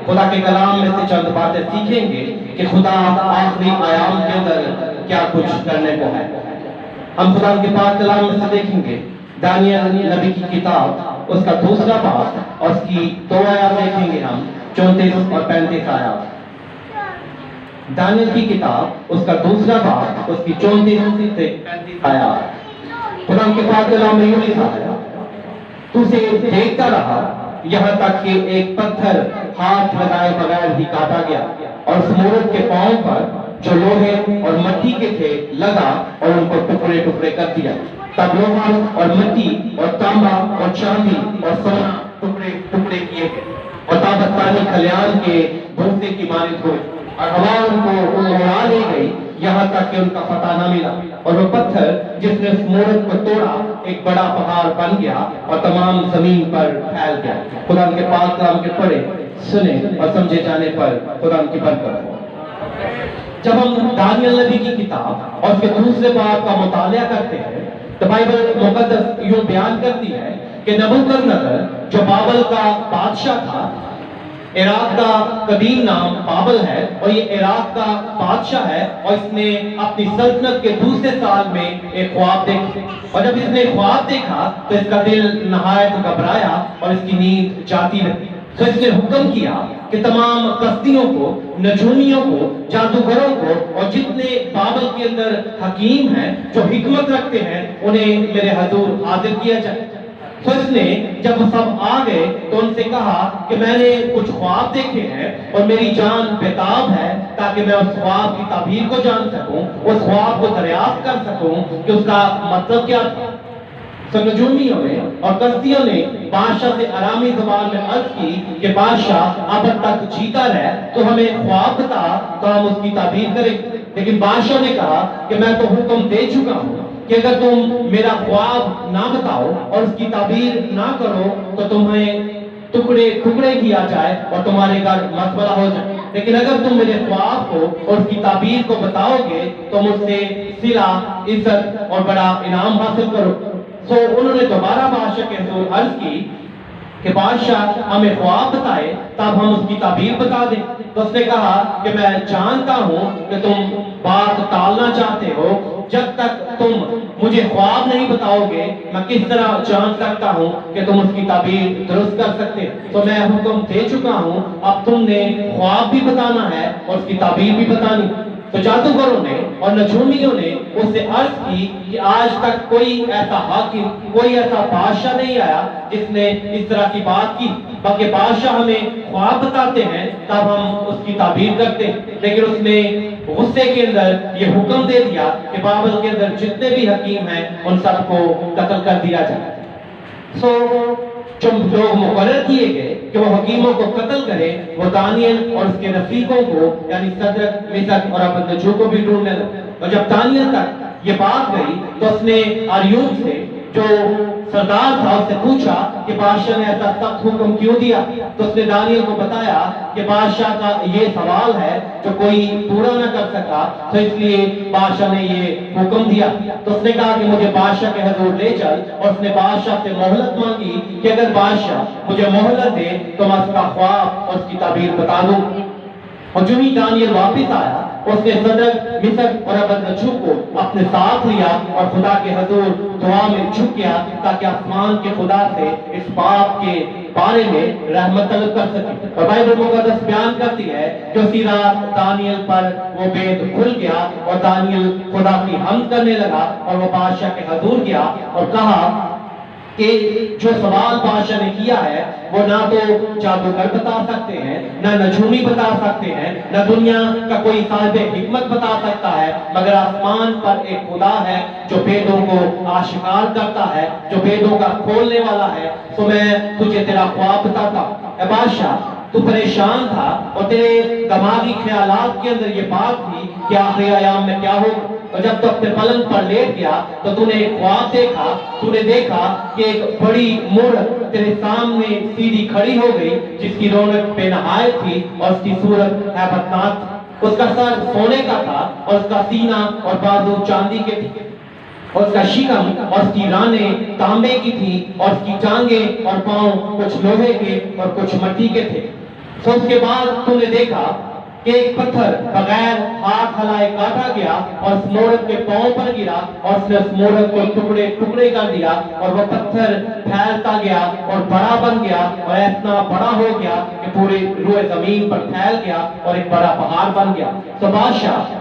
خدا کے کلام میں سے چند باتیں سیکھیں گے کہ خدا آخری ایام کے اندر کیا کچھ کرنے کو ہے۔ ہم خدا کے پاک کلام میں سے دیکھیں گے دانیل نبی کی کتاب، اس کا دوسرا باب اور اس کی 2 آیات دیکھیں گے ہم، 34 اور 35 آیات۔ دانیل کی کتاب، اس کا دوسرا باب، اس کی 34 سے 35 آیات۔ خدا کے پاک کلام میں یوں لکھا ہے، تو اسے دیکھتا رہا یہاں تک کہ ایک پتھر ہاتھ لگائے بغیر ہی کاٹا گیا اور اس مورت کے پاؤں پر جو لوہے اور مٹی کے تھے لگا اور ان کو ٹکڑے ٹکڑے کر دیا۔ تب لوہا اور مٹی اور تانبا اور چاندی اور سونا ٹکڑے ٹکڑے کیے گئے اور تابت پانی کھلیان کے بھوسے کی مانند ہوئے اور ہوا ان کو اڑا لے گئی یہاں تک کہ ان کا پتہ نہ ملا، اور وہ پتھر جس نے اس مورت کو توڑا ایک بڑا پہاڑ بن گیا اور تمام زمین پر پھیل گیا۔ خدا ان کے پاک کلام کے پڑھے سنے اور سمجھے جانے پر خدا ان کی برکت ہو۔ جب ہم دانیل نبی کی کتاب اور اس کے دوسرے باب کا مطالعہ کرتے ہیں تو بائبل مقدس یوں بیان کرتی ہے کہ نبوکدنصر جو بابل کا بادشاہ تھا، عراق کا قدیم نام بابل ہے اور یہ عراق کا بادشاہ ہے، اور اس نے اپنی سلطنت کے دوسرے سال میں ایک خواب دیکھا، اور جب اس نے خواب دیکھا تو اس کا دل نہایت گھبرایا اور اس کی نیند جاتی رہی۔ تو اس نے حکم کیا کہ تمام کسدیوں کو، نجومیوں کو، جادوگروں کو اور جتنے بابل کے اندر حکیم ہیں جو حکمت رکھتے ہیں انہیں میرے حضور حاضر کیا جائے۔ تو اس نے جب وہ سب آ گئے تو ان سے کہا کہ میں نے کچھ خواب دیکھے ہیں اور میری جان بےتاب ہے تاکہ میں اس خواب کی تعبیر کو جان سکوں، اس خواب کو دریافت کر سکوں کہ اس کا مطلب کیا تھا۔ تو نجومیوں نے اور کسدیوں نے بادشاہ سے آرامی زبان میں عرض کی کہ بادشاہ اب تک جیتا رہے تو ہمیں خواب بتا تو ہم اس کی تعبیر کریں۔ لیکن بادشاہ نے کہا کہ میں تو حکم دے چکا ہوں کہ اگر تم میرا خواب نہ بتاؤ اور اس کی تعبیر نہ کرو تو تمہیں ٹکڑے ٹکڑے کیا جائے اور تمہارے گھر مقبرہ ہو جائے، لیکن اگر تم میرے خواب کو اور اس کی تعبیر کو بتاؤ گے تو مجھ سے صلہ، عزت اور بڑا انعام حاصل کرو۔ تو انہوں نے دوبارہ بادشاہ کے حضور عرض کی کہ بادشاہ ہمیں خواب بتائے تب ہم اس کی تعبیر بتا دیں۔ تو اس نے کہا کہ میں جانتا ہوں کہ تم بات ٹالنا چاہتے ہو، جب تک تم مجھے خواب نہیں بتاؤ گے میں کس طرح جان سکتا ہوں کہ تم اس کی تعبیر درست کر سکتے۔ تو میں حکم دے چکا ہوں، اب تم نے خواب بھی بتانا ہے اور اس کی تعبیر بھی بتانی۔ تو جادوگروں نے اور نجومیوں نے اس سے عرض کی کہ آج تک کوئی ایسا حاکم، کوئی ایسا بادشاہ نہیں آیا جس نے اس طرح کی بات کی، بلکہ بادشاہ ہمیں خواب بتاتے ہیں تب ہم اس کی تعبیر کرتے ہیں۔ لیکن اس نے غصے کے اندر یہ حکم دے دیا کہ بابل کے اندر جتنے بھی حکیم ہیں ان سب کو قتل کر دیا جائے۔ جو لوگ مقرر کیے گئے کہ وہ حکیموں کو قتل کرے، وہ دانیل اور اس کے رفیقوں کو یعنی صدرک، میثق اور ابدنجو کو بھی ڈھونڈنے لگے۔ اور جب دانیل تک یہ بات گئی تو اس نے اریوب سے جو سردار تھا اس سے پوچھا کہ بادشاہ نے ایسا سخت حکم کیوں دیا؟ تو اس نے دانیل کو بتایا کہ بادشاہ کا یہ سوال ہے جو کوئی پورا نہ کر سکا، تو اس لیے بادشاہ نے یہ حکم دیا۔ تو اس نے کہا کہ مجھے بادشاہ کے حضور لے چل، اور اس نے بادشاہ سے مہلت مانگی کہ اگر بادشاہ مجھے مہلت دے تو میں اس کا خواب اور اس کی تعبیر بتا دوں۔ اور جو ہی دانیل واپس آیا اس نے صدرک، میثق اور ابدنجو کو اپنے ساتھ لیا اور خدا کے حضور دعا میں جھک گیا تاکہ آسمان کے خدا سے اس بات کے بارے میں رحمت طلب کر سکے۔ اور بائبل مقدس بیان کرتی ہے کہ اسی رات دانیل پر وہ بید کھل گیا اور دانیل خدا کی حمد کرنے لگا اور وہ بادشاہ کے حضور گیا اور کہا کہ جو سوال بادشاہ نے کیا ہے وہ نہ تو جادوگر بتا سکتے ہیں، نہ نجومی بتا سکتے ہیں، نہ دنیا کا کوئی صاحب حکمت بتا سکتا ہے، مگر آسمان پر ایک خدا ہے جو بیدوں کو آشکار کرتا ہے، جو بیدوں کا کھولنے والا ہے۔ تو میں تجھے تیرا خواب بتاتا ہوں۔ اے بادشاہ، تو پریشان تھا اور تیرے دماغی خیالات کے اندر یہ بات تھی کہ آخری ایام میں کیا ہوگا، اور جب تو اپنے پلنگ پر لیٹ گیا تو تو نے ایک خواب دیکھا، تو نے دیکھا کہ ایک بڑی مورت تیرے سامنے سیدھی کھڑی ہو گئی جس کی رونق بے نہایت تھی اور اس کی صورت ہیبتناک تھی۔ اس کا سر سونے کا تھا اور اس کا سینہ اور بازو چاندی کے تھے، اور اس کا شکم اور اس کی رانیں تانبے کی تھی، اور اس کی ٹانگیں اور پاؤں کچھ لوہے کے اور کچھ مٹی کے تھے۔ तो उसके बाद तूने देखा कि एक पत्थर बगैर हाथ हलाए काटा गया और उस मोहरत के पांव पर गिरा और उसने उस मोहरत को टुकड़े टुकड़े कर दिया और वह पत्थर फैलता गया और बड़ा बन गया और इतना बड़ा हो गया कि पूरे रूए जमीन पर फैल गया और एक बड़ा पहाड़ बन गया। तो बादशाह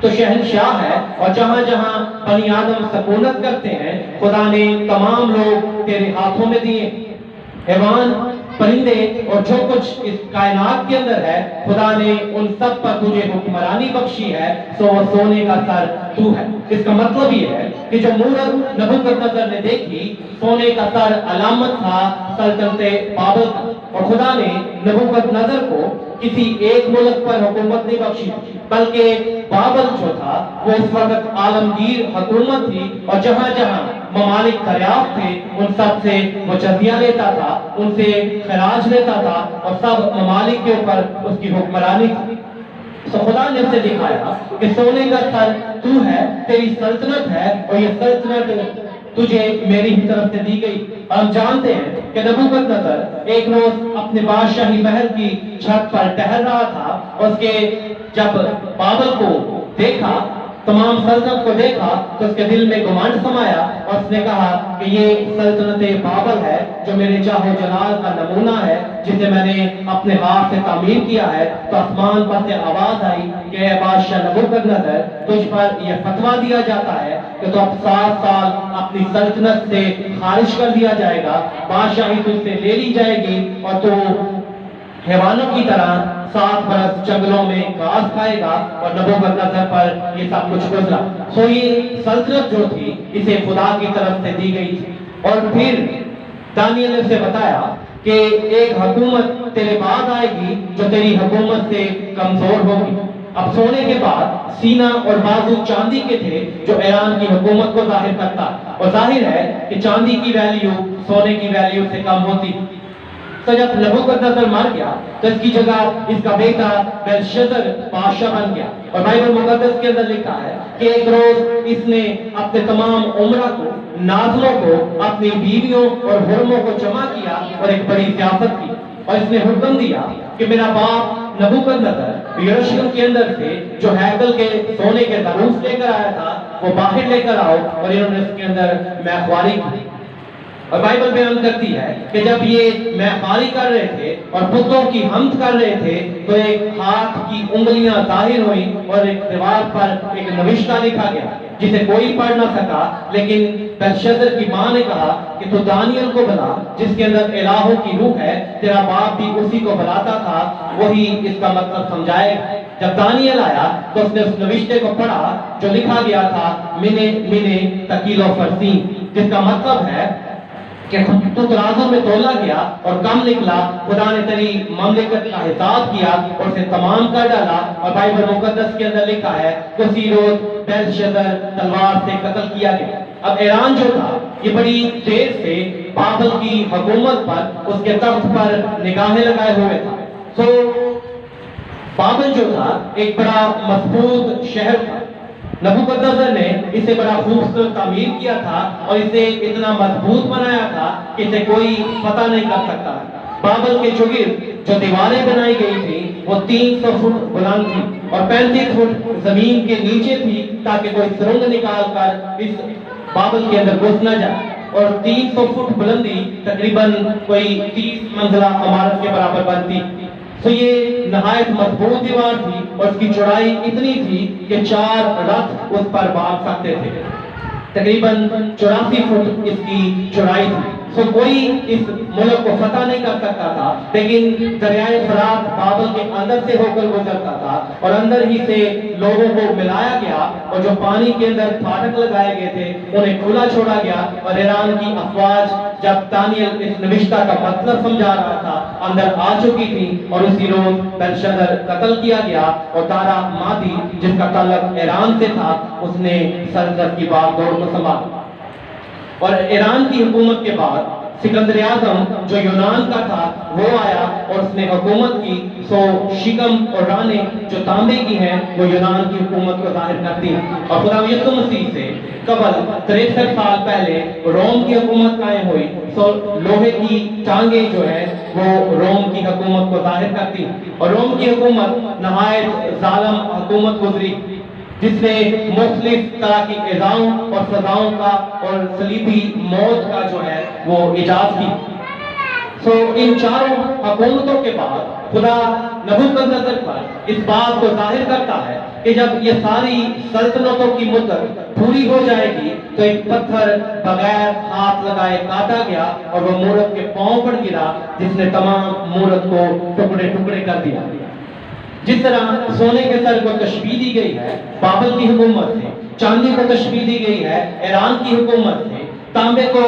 तो शहंशाह है और जहां जहां बनी आदम सकूनत करते हैं खुदा ने तमाम लोग तेरे हाथों में दिए। हैवान, परिंदे और जो कुछ इस कायनात के अंदर है खुदा ने उन सब पर तुझे हुक्मरानी बख्शी है। सो वो सोने का सर तू है। इसका मतलब ये है कि जो मूरत नबूकदनेस्सर ने देखी सोने का सर अलामत था सल्तनते बाबल का। और खुदा ने नबूकदनेस्सर को किसी एक मुल्क पर हुकूमत नहीं बख्शी बल्कि बाबल जो था वो इस वक्त आलमगीर हुकूमत थी और जहां जहां ममालिक दरियाफ्त थे उन सब से वो जजिया लेता था, उनसे खराज लेता था और सब ममालिक के ऊपर उसकी हुक्मरानी थी। तो खुदा ने उसे दिखाया कि सोने का सर तू है, तेरी सल्तनत है और ये सल्तनत तुझे मेरी ही तरफ से दी गई। और हम जानते हैं कि नबूकदनेस्सर एक रोज अपने बादशाही महल की छत पर टहल रहा था और उसके जब बाबल को देखा, तमाम सल्तनत को देखा तो उसके दिल में गुमान समाया और उसने कहा कि ये सल्तनत बाबल है जो मेरे चाहो जलाल का नमूना है, जिसे मैंने अपने हाथ से तामीर किया है। तो आसमान पर से आवाज आई कि बादशाह नबूकदनेस्सर तुझ पर यह फतवा दिया जाता है कि तो अब 7 साल अपनी सल्तनत से खारिज कर दिया जाएगा, बादशाही तुझसे ले ली जाएगी और तू हैवानों की तरह 7 बरस जंगलों में घास खाएगा। और नबूकदनेस्सर पर ये सब कुछ गुजरा। सो ये सल्तनत जो थी इसे खुदा की तरफ से दी गई थी। और फिर दानियल ने उसे बताया कि एक हुकूमत तेरे बाद आएगी जो तेरी हुकूमत से कमजोर होगी। अब सोने के बाद सीना और बाजू चांदी के थे जो ईरान की हुकूमत को जाहिर करता। और जाहिर है कि चांदी की वैल्यू सोने की वैल्यू से कम होती। तो जब नबूकदनेस्सर मर गया तो इसकी जगह इसका बेटा बेलशस्सर बादशाह बन गया। और बाइबल मुकद्दस के अंदर लिखा है कि एक रोज इसने अपने तमाम उमरा को, नाज़लों को, अपनी बीवियों और हुर्मों को जमा किया और एक बड़ी ज़ियाफत की। और इसने हुक्म दिया कि मेरा बाप नबूकदनेस्सर यरूशलेम के अंदर से जो हैकल के सोने के ज़रूफ लेकर आया था वो बाहर लेकर आओ। और इन्होंने उसके अंदर महख्वारी की। और बाइबल बयान करती है कि जब ये महफारी कर रहे थे और बुतों की हमद कर रहे थे तो एक हाथ की उंगलियां जाहिर हुई और एक दीवार पर एक नविश्ता लिखा गया जिसे कोई पढ़ ना सका। लेकिन बेलशस्सर की मां ने कहा कि तू दानियल को बुला जिसके अंदर इलाहों की रूह है, तेरा बाप भी उसी को बुलाता था, वही इसका मतलब समझाएगा। जब दानियल आया तो उसने उस नविश्ते को पढ़ा जो लिखा गया था मिने मिने तकीलो फरसी, जिसका मतलब है कि तू तराजू में तोला गया और कम निकला। खुदा ने तेरी ममलिकत का हिसाब किया और उसे तमाम कर डाला। और बाइबल मुकद्दस के अंदर लिखा है कि उसी रोज बेलशस्सर तलवार से कत्ल किया गया। अब ईरान जो था ये बड़ी देर से बाबल की हुकूमत पर, उसके तख्त पर निगाहें लगाए हुए था। तो बाबल जो था एक बड़ा मजबूत शहर था। नबूकदनेस्सर ने इसे बड़ा खूबसूरत तामीर किया था और इसे इतना मजबूत बनाया था कि इसे कोई पता नहीं कर सकता। बाबल के चुगिर्द जो दीवारें बनाई गई थी वो 300 फुट बुलंद थी और 35 फुट जमीन के नीचे थी ताकि कोई सुरंग निकाल कर इस बाबल के अंदर घुस न जाए। और 300 फुट बुलंदी तकरीबन कोई 30 मंजिला इमारत के बराबर बनती। तो ये नहायत मजबूत दीवार थी और उसकी चौड़ाई इतनी थी कि 4 रथ उस पर बांध सकते थे। तकरीबन 84 फुट इसकी चौड़ाई थी। तो कोई इस मुल्क को फतह नहीं कर सकता था, लेकिन दरियाए फरात बाबल के अंदर से होकर गुजरता था और अंदर ही से लोगों को मिलाया गया और जो पानी के अंदर फाटक लगाए गए थे उन्हें खुला छोड़ा गया। और ईरान की अफवाज जब दानियल इस नविश्ता का मतलब समझा रहा था अंदर आ चुकी थी और उसी रोज बेलशस्सर कत्ल किया गया। और दारा मादी जिसका ताल्लुक ईरान से था उसने सल्तनत की बागडोर को संभाला। और ईरान की हुकूमत के बाद सिकंदर आजम जो यूनान का था वो आया और उसने हुकूमत की। सो शिकम और रानें जो तांबे की हैं वो यूनान की हुकूमत को जाहिर करती हैं। और खुदा यीशु मसीह से कबल 63 साल पहले रोम की हुकूमत कायम हुई। सो लोहे की टांगें जो है वो रोम की हुकूमत को जाहिर करती हैं। और रोम की हुकूमत नहायत जालिम हुकूमत गुजरी, जिसने मुख्तलिफ तरह की इज़ाओं और सज़ाओं का और सलीबी मौत का जो है वो इजाज़ की। सो इन चारों हुकूमतों के बाद खुदा नबूकदनेस्सर पर इस बात को जाहिर करता है कि जब ये सारी सल्तनतों की मुद्दत पूरी हो जाएगी तो एक पत्थर बगैर हाथ लगाए काटा गया और वो मूरत के पांव पर गिरा, जिसने तमाम मूरत को टुकड़े टुकड़े कर दिया। जिस तरह सोने के सर को तशबीह दी गई है बाबल की हुकूमत से, चांदी को तशबीह दी गई है ईरान की हुकूमत से, तांबे को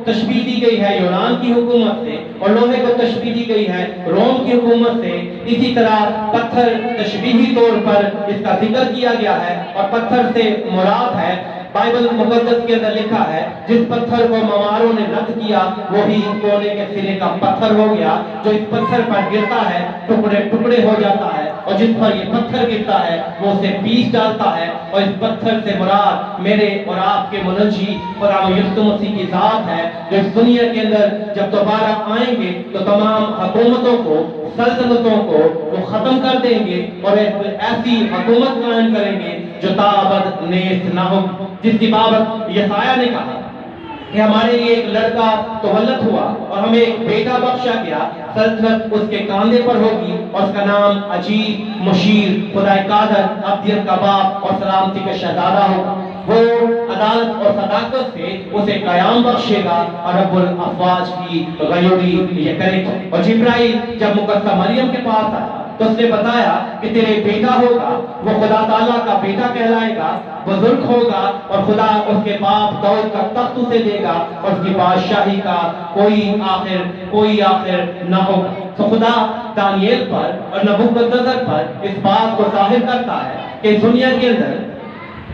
तशबीह दी गई है यूनान की हुकूमत से, और लोहे को तशबीह दी गई है रोम की हुकूमत से, इसी तरह पत्थर तशबीही तौर पर इसका जिक्र किया गया है। और पत्थर से मुराद है, बाइबल मुकद्दस के अंदर लिखा है, जिस पत्थर को ममारों ने रद्द किया वही कोने के सिरे का पत्थर हो गया। जो इस पत्थर पर गिरता है टुकड़े टुकड़े हो जाता है, और जिस पर ये पत्थर गिरता है वो उसे पीस डालता है। और इस पत्थर से मुराद मेरे और आपके मुनज्जी खुदा यीशु मसीह की जात है, जो इस दुनिया के अंदर जब दोबारा आएंगे तो तमाम हुकूमतों को, सल्तनतों को वो खत्म कर देंगे और एक ऐसी हुकूमत कायम करेंगे जो ताबद नेस्त ना हो, जिसकी बाबत यसाया ने कहा कि हमारे लिए एक लड़का तवल्लद हुआ और हमें एक बेटा बख्शा गया, सल्तनत उसके कांधे पर होगी और उसका नाम अजीब, मुशीर, खुदाए कादर, अब्दियत का बाप और सलामती का शहजादा होगा। वो अदालत और सदाकत से उसे कयाम बख्शेगा और रब्बुल अफवाज की गयूरी ये करेगा। और जिब्राइल जब मुकद्दस मरियम के पास आया तो उसने बताया कि तेरे बेटा होगा, वो खुदा ताला का बेटा कहलाएगा, बुजुर्ग होगा और खुदा उसके बाप दाऊद का तख्त उसे देगा और उसकी बादशाही का कोई आखिर ना होगा। तो खुदा दानियल पर और नबूकदनेस्सर पर इस बात को जाहिर करता है कि दुनिया के अंदर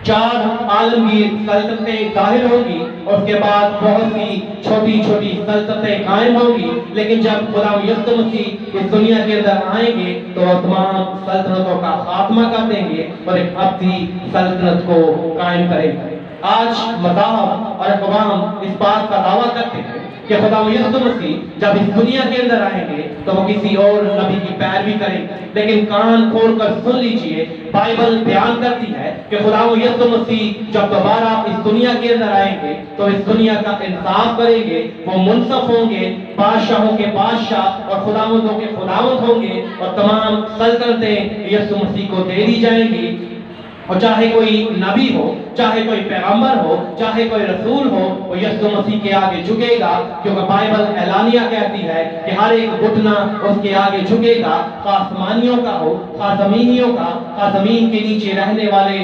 4 आलमगीर सल्तनतें जाहिर होगी और उसके बाद बहुत सी छोटी छोटी सल्तनतें कायम होगी। लेकिन जब खुदा यीशु मसीह इस दुनिया के अंदर आएंगे तो तमाम सल्तनतों का खात्मा कर देंगे और एक अब्दी सल्तनत को कायम करेंगे। आज मज़ाहब और अक़वाम इस बात का दावा करते हैं कि खुदा यीशु मसीह जब इस दुनिया के अंदर आएंगे तो वो किसी और नबी की पैरवी करेंगे। लेकिन कान खोल कर सुन लीजिए, बाइबल बयान करती है कि खुदा यीशु मसीह जब दोबारा इस दुनिया के अंदर आएंगे तो इस दुनिया का इंसाफ करेंगे, वो मुनसफ होंगे, बादशाहों के बादशाह और खुदावंदों के खुदावंद होंगे और तमाम सल्तनतें यीशु मसीह को दे दी जाएंगी। और चाहे कोई नबी हो, चाहे कोई पैगंबर हो, चाहे कोई रसूल हो, वो यीशु मसीह के आगे झुकेगा, क्योंकि बाइबल एलानिया कहती है कि हर एक घुटना उसके आगे झुकेगा, खा आसमानियों का हो, खा जमीनियों का, खा जमीन के नीचे रहने वाले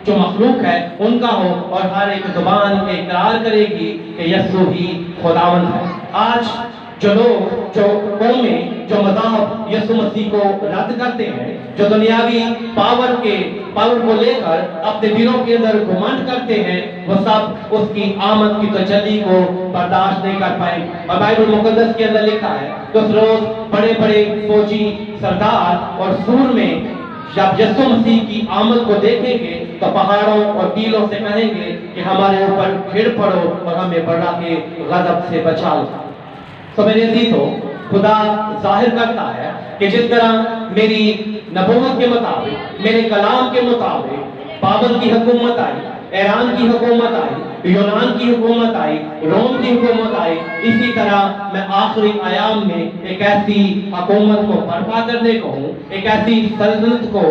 जो मखलूक है उनका हो, और हर एक जुबान इकरार करेगी कि यीशु ही खुदावंद है। आज जो लोग, जो कौमें, जो मज़ाहब यीशु मसीह को रद्द करते हैं, जो दुनियावी पावर को लेकर अपने दिलों के अंदर घमंड करते हैं, वो सब उसकी आमद की तजल्ली को बर्दाश्त नहीं कर पाएंगे। और बाइबल मुकद्दस के अंदर लिखा है कि उस रोज बड़े बड़े फौजी सरदार और सूर में जब यीशु मसीह की आमद को देखेंगे तो पहाड़ों और टीलों से कहेंगे कि हमारे ऊपर घिर पड़ो और हमें बढ़ा के गजब से बचा लो। तो मेरे अजीजों, खुदा जाहिर करता है कि जिस तरह मेरी नबूवत के मुताबिक, मेरे कलाम के मुताबिक बाबल की हुकूमत आई, ईरान की हुकूमत आई, यूनान की हुकूमत आई, रोम की हुकूमत आई, इसी तरह मैं आखिरी आयाम में एक ऐसी हुकूमत को बर्पा करने को हूँ, एक ऐसी सल्तनत को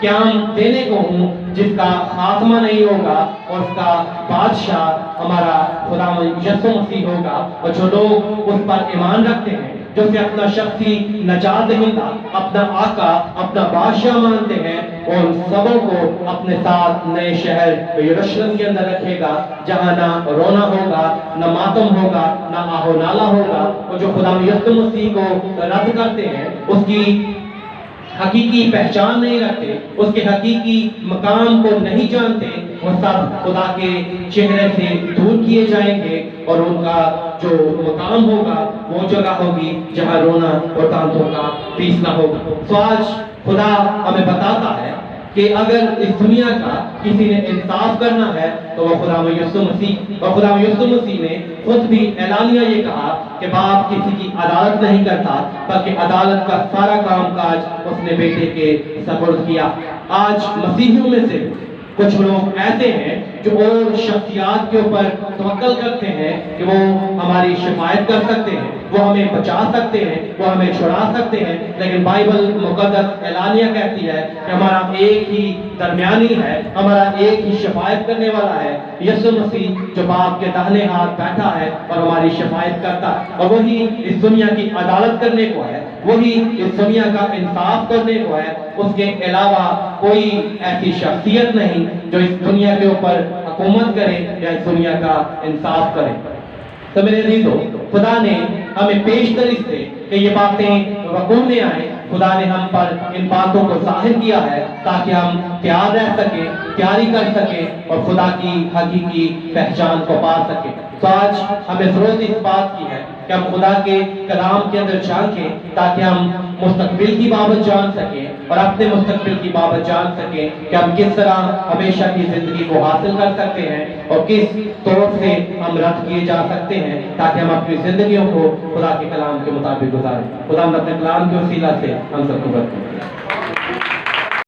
क़याम देने को हूँ जिसका खात्मा नहीं होगा और उसका बादशाह हमारा खुदा यीशु मसीह होगा। और जो लोग उस पर ईमान रखते हैं, जो उसे अपना शख्सी नजात दहिंदा, अपना आका, अपना बादशाह मानते हैं, और सबों को अपने साथ नए शहर यरूशलेम के अंदर रखेगा, जहाँ ना रोना होगा, ना मातम होगा, ना आहो नाला होगा। और जो खुदा यीशु मसीह को रद्द करते हैं, उसकी हकीकी पहचान नहीं रखते, उसके हकीकी मकाम को नहीं जानते, वो सब खुदा के चेहरे से दूर किए जाएंगे اور ان کا جو مقام ہوگا وہ جگہ ہوگی جہاں رونا اور دانتوں کا پیسنا ہوگا۔ تو آج خدا ہمیں بتاتا ہے کہ اگر اس دنیا کا کسی نے انصاف کرنا ہے تو وہ خدا یسوع مسیح، اور خدا یسوع مسیح نے خود بھی اعلانیہ یہ کہا کہ باپ کسی کی عدالت نہیں کرتا بلکہ عدالت کا سارا کام کاج اس نے بیٹے کے سپرد کیا۔ آج مسیحیوں میں سے کچھ لوگ ایسے ہیں جو اور شخصیات کے اوپر توکل کرتے ہیں کہ وہ ہماری شفاعت کر سکتے ہیں، وہ ہمیں بچا سکتے ہیں، وہ ہمیں چھڑا سکتے ہیں، لیکن بائبل مقدس اعلانیہ کہتی ہے کہ ہمارا ایک ہی درمیانی ہے، ہمارا ایک ہی شفاعت کرنے والا ہے، یسوع مسیح جو باپ کے داہنے ہاتھ بیٹھا ہے اور ہماری شفاعت کرتا ہے، اور وہی اس دنیا کی عدالت کرنے کو ہے، وہی اس دنیا کا انصاف کرنے کو ہے۔ اس کے علاوہ کوئی ایسی شخصیت نہیں جو اس دنیا کے اوپر حکومت کرے یا اس دنیا کا انصاف کرے۔ تو میرے عزیزو، خدا نے ہمیں پیشتر سے کہ یہ باتیں وقوع میں آئیں، خدا نے ہم پر ان باتوں کو ظاہر کیا ہے تاکہ ہم پیار رہ سکیں، پیاری کر سکیں اور خدا کی حقیقی پہچان کو پا سکیں۔ تو آج ہمیں ضرورت اس بات کی ہے کہ ہم خدا کے کلام کے اندر جھانکیں تاکہ ہم مستقبل کی بابت جان سکیں اور اپنے مستقبل کی بابت جان سکیں کہ ہم کس طرح ہمیشہ کی زندگی کو حاصل کر سکتے ہیں اور کس طور سے ہم رد کیے جا سکتے ہیں تاکہ ہم اپنی زندگیوں کو خدا کے کلام کے مطابق گزاریں۔ خدا ہم اپنے کلام کے وسیلہ سے ہم سب کو برکت دے۔